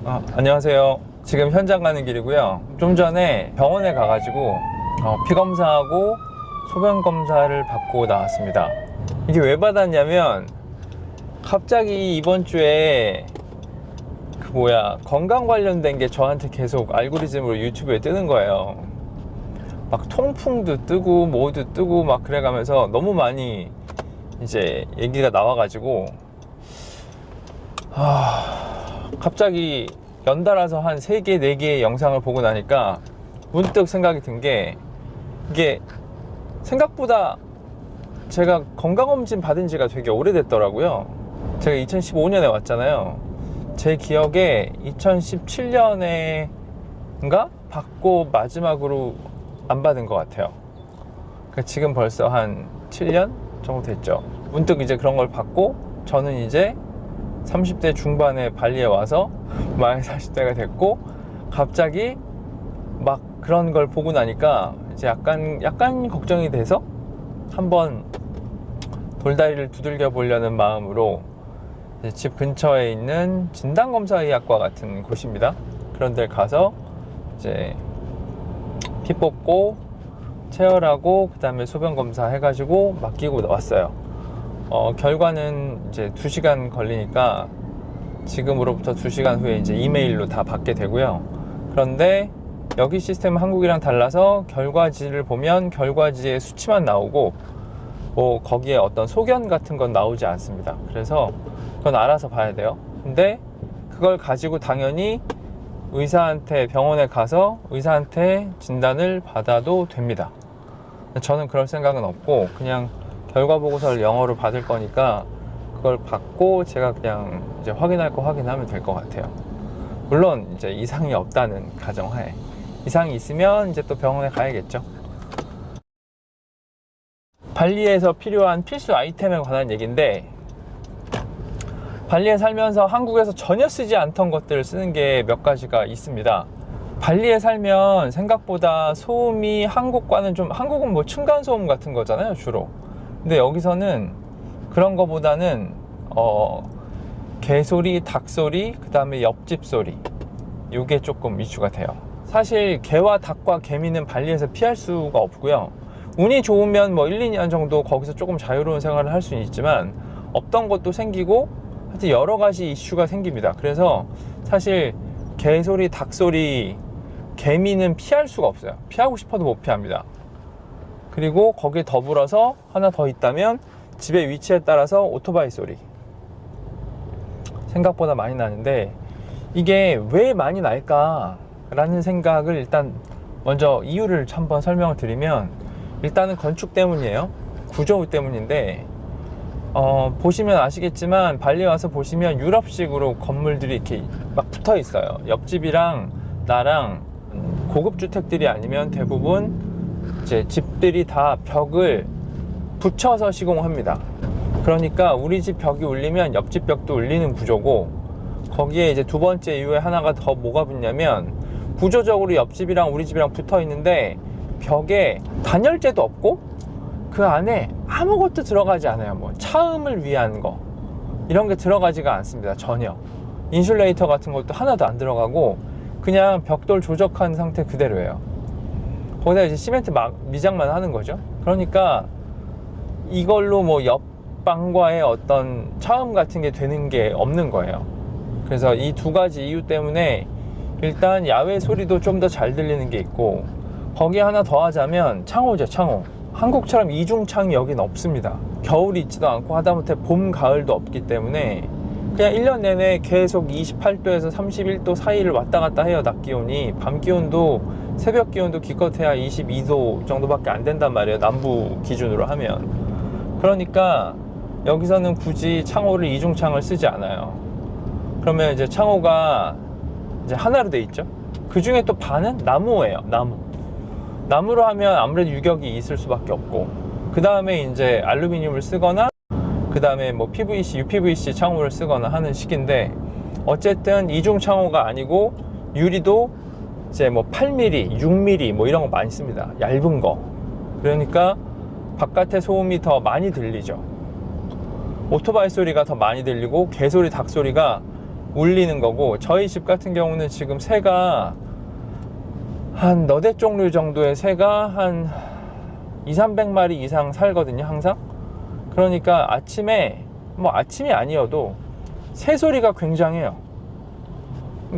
안녕하세요. 지금 현장 가는 길이고요. 좀 전에 병원에 가가지고 피 검사하고 소변 검사를 받고 나왔습니다. 이게 왜 받았냐면 갑자기 이번 주에 건강 관련된 게 저한테 계속 알고리즘으로 유튜브에 뜨는 거예요. 막 통풍도 뜨고 뭐도 뜨고 막 그래가면서 너무 많이 이제 얘기가 나와가지고 갑자기 연달아서 한 3개, 4개의 영상을 보고 나니까 문득 생각이 든 게, 이게 생각보다 제가 건강검진 받은 지가 되게 오래됐더라고요. 제가 2015년에 왔잖아요. 제 기억에 2017년에인가 받고 마지막으로 안 받은 것 같아요. 그러니까 지금 벌써 한 7년 정도 됐죠. 문득 이제 그런 걸 받고 저는 이제 30대 중반에 발리에 와서 만 40대가 됐고, 갑자기 막 그런 걸 보고 나니까 이제 약간 걱정이 돼서 한번 돌다리를 두들겨 보려는 마음으로 집 근처에 있는 진단검사의학과 같은 곳입니다. 그런 데 가서 이제 피 뽑고 체열하고 그 다음에 소변 검사 해가지고 맡기고 나왔어요. 결과는 이제 2시간 걸리니까 지금으로부터 2시간 후에 이제 이메일로 다 받게 되고요. 그런데 여기 시스템은 한국이랑 달라서 결과지를 보면 결과지의 수치만 나오고 뭐 거기에 어떤 소견 같은 건 나오지 않습니다. 그래서 그건 알아서 봐야 돼요. 근데 그걸 가지고 당연히 병원에 가서 의사한테 진단을 받아도 됩니다. 저는 그럴 생각은 없고 그냥 결과 보고서를 영어로 받을 거니까 그걸 받고 제가 그냥 이제 확인할 거 확인하면 될 것 같아요. 물론 이제 이상이 없다는 가정하에. 이상이 있으면 이제 또 병원에 가야겠죠. 발리에서 필요한 필수 아이템에 관한 얘기인데, 발리에 살면서 한국에서 전혀 쓰지 않던 것들을 쓰는 게 몇 가지가 있습니다. 발리에 살면 생각보다 소음이 한국과는 한국은 뭐 층간소음 같은 거잖아요, 주로. 근데 여기서는 그런 거보다는 개소리, 닭소리, 그 다음에 옆집 소리, 이게 조금 이슈가 돼요. 사실 개와 닭과 개미는 발리에서 피할 수가 없고요. 운이 좋으면 뭐 1, 2년 정도 거기서 조금 자유로운 생활을 할 수는 있지만 없던 것도 생기고 하여튼 여러 가지 이슈가 생깁니다. 그래서 사실 개소리, 닭소리, 개미는 피할 수가 없어요. 피하고 싶어도 못 피합니다. 그리고 거기에 더불어서 하나 더 있다면 집의 위치에 따라서 오토바이 소리, 생각보다 많이 나는데 이게 왜 많이 날까 라는 생각을 일단 먼저 이유를 한번 설명을 드리면, 일단은 건축 때문이에요. 구조 때문인데 보시면 아시겠지만 발리 와서 보시면 유럽식으로 건물들이 이렇게 막 붙어 있어요. 옆집이랑 나랑 고급 주택들이 아니면 대부분 이제 집들이 다 벽을 붙여서 시공합니다. 그러니까 우리 집 벽이 울리면 옆집 벽도 울리는 구조고, 거기에 이제 두 번째 이유에 하나가 더 뭐가 붙냐면, 구조적으로 옆집이랑 우리 집이랑 붙어 있는데 벽에 단열재도 없고 그 안에 아무것도 들어가지 않아요. 뭐 차음을 위한 거 이런 게 들어가지가 않습니다. 전혀. 인슐레이터 같은 것도 하나도 안 들어가고 그냥 벽돌 조적한 상태 그대로예요. 거기다 이제 시멘트 미장만 하는 거죠. 그러니까 이걸로 뭐 옆방과의 어떤 차음 같은 게 되는 게 없는 거예요. 그래서 이 두 가지 이유 때문에 일단 야외 소리도 좀 더 잘 들리는 게 있고, 거기에 하나 더 하자면 창호죠. 창호. 한국처럼 이중창이 여긴 없습니다. 겨울이 있지도 않고 하다못해 봄, 가을도 없기 때문에 그냥 1년 내내 계속 28도에서 31도 사이를 왔다 갔다 해요. 낮 기온이. 밤 기온도, 새벽 기온도 기껏해야 22도 정도밖에 안 된단 말이에요, 남부 기준으로 하면. 그러니까 여기서는 굳이 창호를 이중창을 쓰지 않아요. 그러면 이제 창호가 이제 하나로 돼 있죠. 그 중에 또 반은 나무예요. 나무로 하면 아무래도 유격이 있을 수밖에 없고, 그 다음에 이제 알루미늄을 쓰거나 그 다음에 뭐 PVC, UPVC 창호를 쓰거나 하는 식인데, 어쨌든 이중 창호가 아니고 유리도 이제 뭐 8mm, 6mm 뭐 이런 거 많이 씁니다. 얇은 거. 그러니까 바깥의 소음이 더 많이 들리죠. 오토바이 소리가 더 많이 들리고 개소리, 닭소리가 울리는 거고, 저희 집 같은 경우는 지금 새가 한 너댓 종류 정도의 새가 한 200~300마리 이상 살거든요, 항상. 그러니까 아침에, 뭐 아침이 아니어도 새소리가 굉장해요.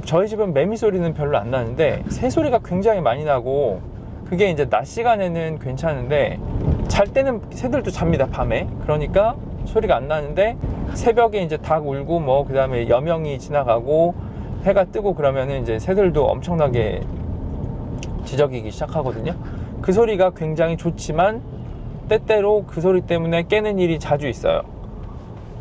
저희 집은 매미 소리는 별로 안 나는데 새소리가 굉장히 많이 나고, 그게 이제 낮 시간에는 괜찮은데 잘 때는 새들도 잡니다, 밤에. 그러니까 소리가 안 나는데 새벽에 이제 닭 울고 뭐 그 다음에 여명이 지나가고 해가 뜨고 그러면은 이제 새들도 엄청나게 지저귀기 시작하거든요. 그 소리가 굉장히 좋지만 때때로 그 소리 때문에 깨는 일이 자주 있어요.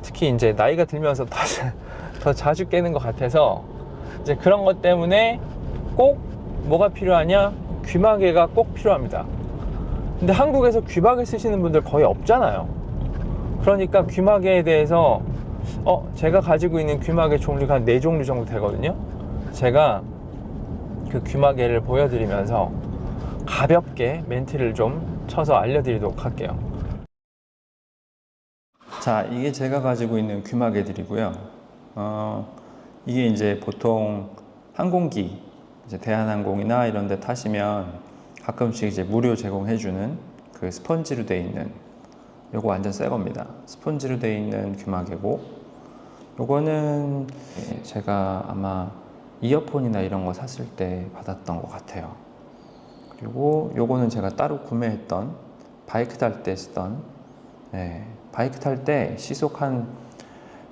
특히 이제 나이가 들면서 더 자주 깨는 것 같아서 이제 그런 것 때문에 꼭 뭐가 필요하냐? 귀마개가 꼭 필요합니다. 근데 한국에서 귀마개 쓰시는 분들 거의 없잖아요. 그러니까 귀마개에 대해서 제가 가지고 있는 귀마개 종류가 한 4종류 정도 되거든요. 제가 그 귀마개를 보여드리면서 가볍게 멘트를 좀 쳐서 알려드리도록 할게요. 자, 이게 제가 가지고 있는 귀마개들이고요. 이게 이제 보통 항공기, 이제 대한항공이나 이런 데 타시면 가끔씩 이제 무료 제공해주는 그 스펀지로 되어 있는, 요거 완전 새 겁니다. 스펀지로 되어 있는 귀마개고, 요거는 제가 아마 이어폰이나 이런 거 샀을 때 받았던 것 같아요. 그리고 요거는 제가 따로 구매했던, 바이크 탈 때 쓰던, 바이크 탈 때 시속 한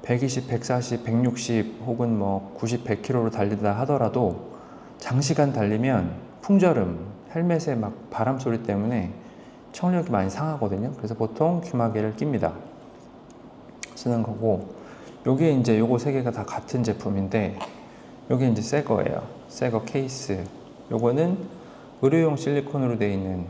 120, 140, 160 혹은 뭐 90, 100km로 달리다 하더라도 장시간 달리면 풍절음, 헬멧에 막 바람 소리 때문에 청력이 많이 상하거든요. 그래서 보통 귀마개를 낍니다. 쓰는 거고, 요게 이제 요거 3개가 다 같은 제품인데, 요게 이제 새 거예요. 새 거 케이스. 요거는 의료용 실리콘으로 되어 있는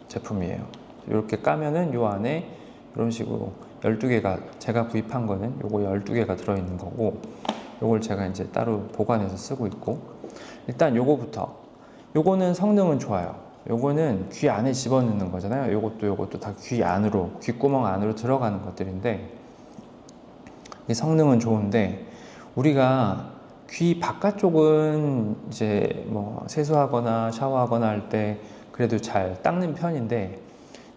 제품이에요. 이렇게 까면은 요 안에 이런 식으로 12개가, 제가 구입한 거는 요거 12개가 들어있는 거고, 요걸 제가 이제 따로 보관해서 쓰고 있고, 일단 요거부터. 요거는 성능은 좋아요. 요거는 귀 안에 집어넣는 거잖아요. 요것도 다 귀 안으로, 귓구멍 안으로 들어가는 것들인데, 이 성능은 좋은데, 우리가 귀 바깥쪽은 이제 뭐 세수하거나 샤워하거나 할 때 그래도 잘 닦는 편인데,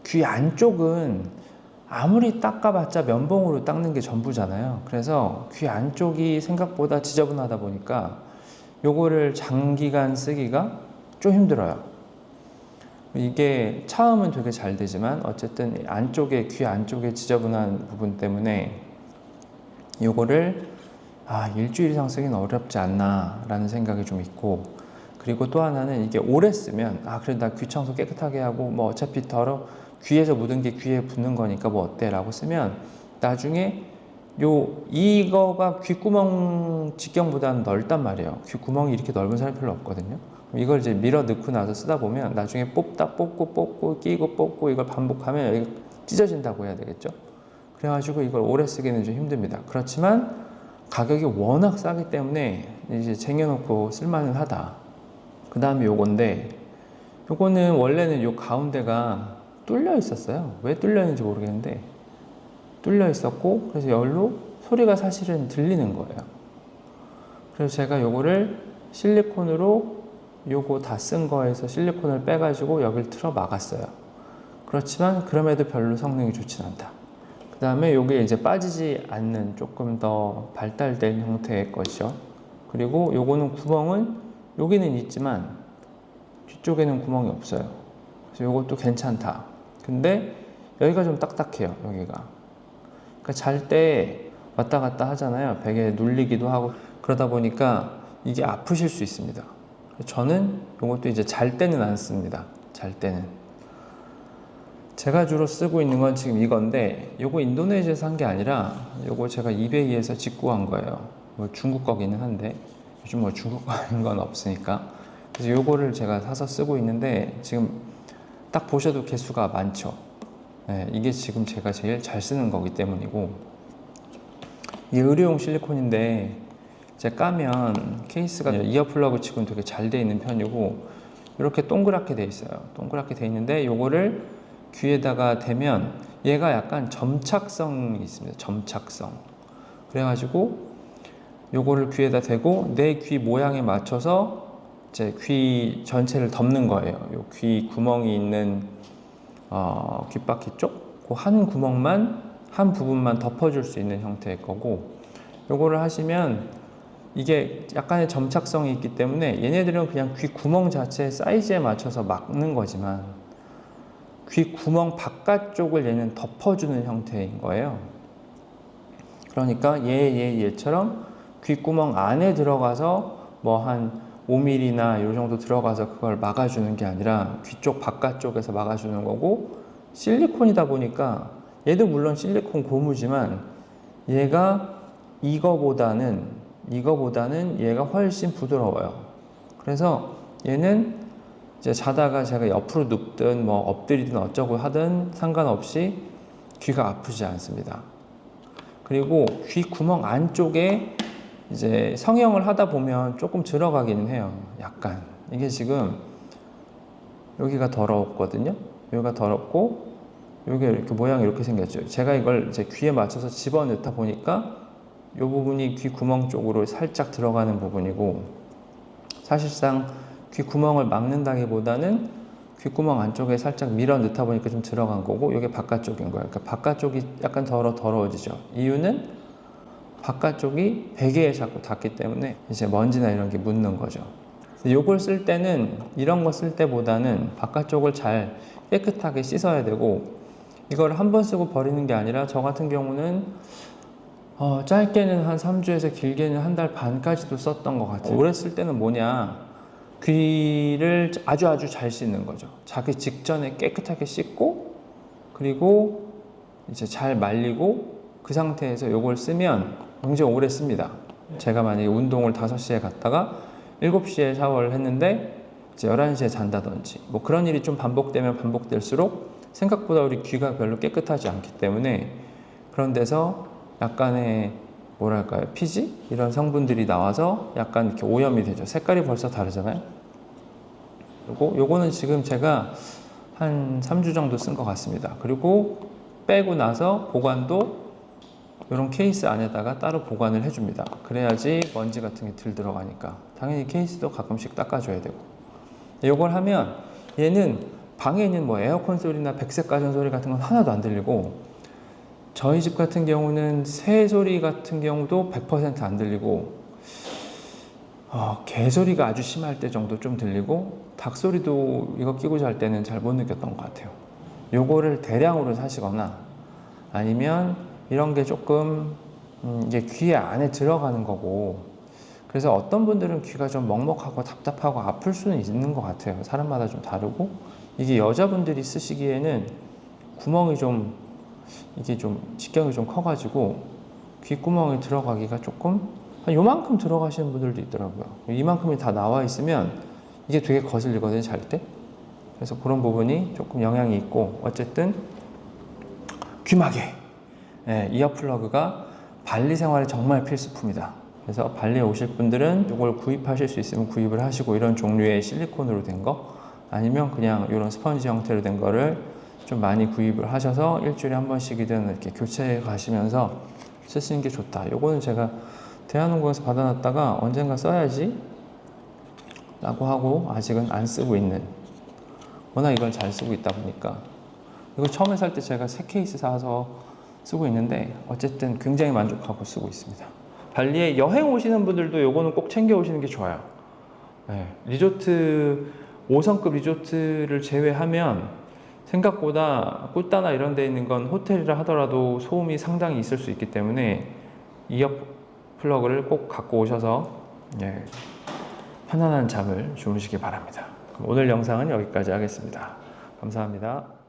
귀 안쪽은 아무리 닦아봤자 면봉으로 닦는 게 전부잖아요. 그래서 귀 안쪽이 생각보다 지저분하다 보니까 요거를 장기간 쓰기가 좀 힘들어요. 이게 차음은 되게 잘 되지만 어쨌든 안쪽에, 귀 안쪽에 지저분한 부분 때문에 요거를 일주일 이상 쓰기는 어렵지 않나 라는 생각이 좀 있고, 그리고 또 하나는 이게 오래 쓰면 그래 나 귀 청소 깨끗하게 하고 뭐 어차피 귀에서 묻은 게 귀에 붙는 거니까 뭐 어때 라고 쓰면 나중에 이거가 귓구멍 직경보다는 넓단 말이에요. 귓구멍이 이렇게 넓은 사람이 별로 없거든요. 이걸 이제 밀어 넣고 나서 쓰다 보면 나중에 뽑고 끼고 뽑고 이걸 반복하면 여기가 찢어진다고 해야 되겠죠. 그래가지고 이걸 오래 쓰기는 좀 힘듭니다. 그렇지만 가격이 워낙 싸기 때문에 이제 쟁여놓고 쓸만은 하다. 그 다음에 요건데, 요거는 원래는 요 가운데가 뚫려 있었어요. 왜 뚫려 있는지 모르겠는데 뚫려 있었고, 그래서 열로 소리가 사실은 들리는 거예요. 그래서 제가 요거를 실리콘으로, 요거 다 쓴 거에서 실리콘을 빼가지고 여기를 틀어 막았어요. 그렇지만 그럼에도 별로 성능이 좋진 않다. 그 다음에 요게 이제 빠지지 않는 조금 더 발달된 형태의 것이죠. 그리고 요거는 구멍은 여기는 있지만 뒤쪽에는 구멍이 없어요. 그래서 요것도 괜찮다. 근데 여기가 좀 딱딱해요. 여기가. 그러니까 잘 때 왔다 갔다 하잖아요. 베개에 눌리기도 하고 그러다 보니까 이게 아프실 수 있습니다. 저는 요것도 이제 잘 때는 안 씁니다. 잘 때는. 제가 주로 쓰고 있는 건 지금 이건데, 요거 인도네시아에서 산 게 아니라 요거 제가 이베이에서 직구한 거예요. 뭐 중국 거기는 한데 요즘 뭐 중국 거인 건 없으니까. 그래서 요거를 제가 사서 쓰고 있는데 지금 딱 보셔도 개수가 많죠. 이게 지금 제가 제일 잘 쓰는 거기 때문이고, 이게 의료용 실리콘인데 제가 까면 케이스가 이어 플러그 치고는 되게 잘 돼 있는 편이고, 이렇게 동그랗게 돼 있어요. 동그랗게 돼 있는데 요거를 귀에다가 대면 얘가 약간 점착성이 있습니다. 점착성. 그래가지고 요거를 귀에다 대고 내 귀 모양에 맞춰서 이제 귀 전체를 덮는 거예요. 요 귀 구멍이 있는 귓바퀴 쪽, 그 한 구멍만, 한 부분만 덮어줄 수 있는 형태의 거고, 요거를 하시면 이게 약간의 점착성이 있기 때문에 얘네들은 그냥 귀 구멍 자체의 사이즈에 맞춰서 막는 거지만 귀 구멍 바깥쪽을 얘는 덮어주는 형태인 거예요. 그러니까 얘처럼 귀 구멍 안에 들어가서 뭐 한 5mm나 이 정도 들어가서 그걸 막아주는 게 아니라 귀 쪽 바깥쪽에서 막아주는 거고, 실리콘이다 보니까 얘도 물론 실리콘 고무지만 얘가 이거보다는 얘가 훨씬 부드러워요. 그래서 얘는 이제 자다가 제가 옆으로 눕든 뭐 엎드리든 어쩌고 하든 상관없이 귀가 아프지 않습니다. 그리고 귀 구멍 안쪽에 이제 성형을 하다 보면 조금 들어가기는 해요. 약간 이게 지금 여기가 더럽거든요. 여기가 더럽고 여기 이렇게 모양이 이렇게 생겼죠. 제가 이걸 이제 귀에 맞춰서 집어넣다 보니까 이 부분이 귀 구멍 쪽으로 살짝 들어가는 부분이고, 사실상 귀 구멍을 막는다기보다는 귀 구멍 안쪽에 살짝 밀어 넣다 보니까 좀 들어간 거고, 이게 바깥쪽인 거예요. 그러니까 바깥쪽이 약간 더러워지죠. 이유는 바깥쪽이 베개에 자꾸 닿기 때문에 이제 먼지나 이런 게 묻는 거죠. 요걸 쓸 때는 이런 거 쓸 때보다는 바깥쪽을 잘 깨끗하게 씻어야 되고, 이걸 한 번 쓰고 버리는 게 아니라 저 같은 경우는 짧게는 한 3주에서 길게는 한 달 반까지도 썼던 것 같아요. 오래 쓸 때는 뭐냐, 귀를 아주 잘 씻는 거죠. 자기 직전에 깨끗하게 씻고, 그리고 이제 잘 말리고, 그 상태에서 요걸 쓰면 굉장히 오래 씁니다. 제가 만약에 운동을 5시에 갔다가 7시에 샤워를 했는데 이제 11시에 잔다든지 뭐 그런 일이 좀 반복되면 반복될수록 생각보다 우리 귀가 별로 깨끗하지 않기 때문에 그런 데서 약간의 뭐랄까요, 피지? 이런 성분들이 나와서 약간 이렇게 오염이 되죠. 색깔이 벌써 다르잖아요. 요거는 지금 제가 한 3주 정도 쓴 것 같습니다. 그리고 빼고 나서 보관도 이런 케이스 안에다가 따로 보관을 해줍니다. 그래야지 먼지 같은 게 덜 들어가니까. 당연히 케이스도 가끔씩 닦아줘야 되고. 이걸 하면 얘는 방에 있는 뭐 에어컨 소리나 백색 가전 소리 같은 건 하나도 안 들리고, 저희 집 같은 경우는 새 소리 같은 경우도 100% 안 들리고, 개 소리가 아주 심할 때 정도 좀 들리고, 닭 소리도 이거 끼고 잘 때는 잘 못 느꼈던 것 같아요. 요거를 대량으로 사시거나 아니면 이런 게 조금 이게 귀 안에 들어가는 거고, 그래서 어떤 분들은 귀가 좀 먹먹하고 답답하고 아플 수는 있는 것 같아요. 사람마다 좀 다르고, 이게 여자분들이 쓰시기에는 구멍이 좀, 이게 좀 직경이 좀 커가지고 귓구멍에 들어가기가 조금 한 요만큼 들어가시는 분들도 있더라고요. 이만큼이 다 나와 있으면 이게 되게 거슬리거든요, 잘 때. 그래서 그런 부분이 조금 영향이 있고, 어쨌든 귀마개, 이어플러그가 발리 생활에 정말 필수품이다. 그래서 발리에 오실 분들은 이걸 구입하실 수 있으면 구입을 하시고, 이런 종류의 실리콘으로 된 거 아니면 그냥 이런 스펀지 형태로 된 거를 좀 많이 구입을 하셔서 일주일에 한 번씩이든 이렇게 교체해 가시면서 쓰시는 게 좋다. 요거는 제가 대한항공에서 받아놨다가 언젠가 써야지 라고 하고 아직은 안 쓰고 있는, 워낙 이걸 잘 쓰고 있다 보니까. 이거 처음에 살 때 제가 3케이스 사서 쓰고 있는데 어쨌든 굉장히 만족하고 쓰고 있습니다. 발리에 여행 오시는 분들도 요거는 꼭 챙겨 오시는 게 좋아요. 리조트 5성급 리조트를 제외하면 생각보다 꾸따나 이런 데 있는 건 호텔이라 하더라도 소음이 상당히 있을 수 있기 때문에 이어 플러그를 꼭 갖고 오셔서 편안한 잠을 주무시기 바랍니다. 오늘 영상은 여기까지 하겠습니다. 감사합니다.